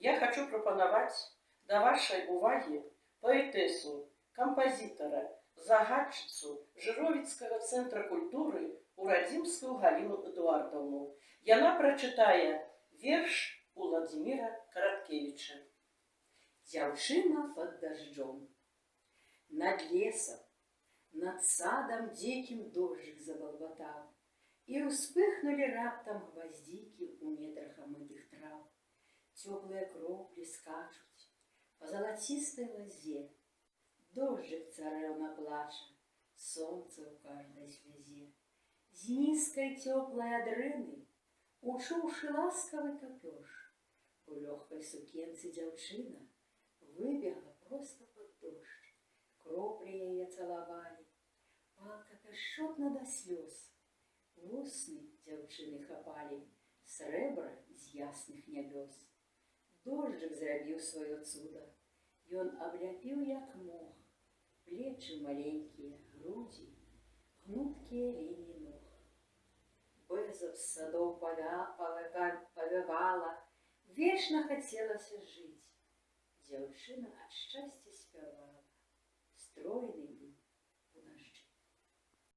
Я хачу прапанаваць да вашай увагі паэтэсу, кампазітара, загадчыцу Жыровіцкага цэнтра культуры Урадзімскую Галіну Эдуардаўну. Яна прачытае верш Уладзіміра Караткевіча. Дзяўчына пад дажджом. Над лесам, над садам дзікім дожджык забалбатаў, і ўспыхнулі раптам гваздзікі ў метрах амытых траў. Цёплыя кроплі скачуць па залацістай лазе. Дожджык царэўна плача, сонца ў каждай слязе. З нізкай цёплай адрыны, учуўшы ласкавы капёш, у лёгкай сукенцы дзяўчына выбегла проста пад дождж. Кроплі яе цалавалі, палка пяшчотна да слёз. Вусны дзяўчыны хапалі срэбра з ясных нябёс. Дожджык зрабіў сваё цуда, ён абляпіў як мог плечы маленькія, грудзі, гнуткія лініі ног. Бэза з садоў павявала, вечна хацелася жыць. Дзяўчына ад шчасця спявала, стройнай быць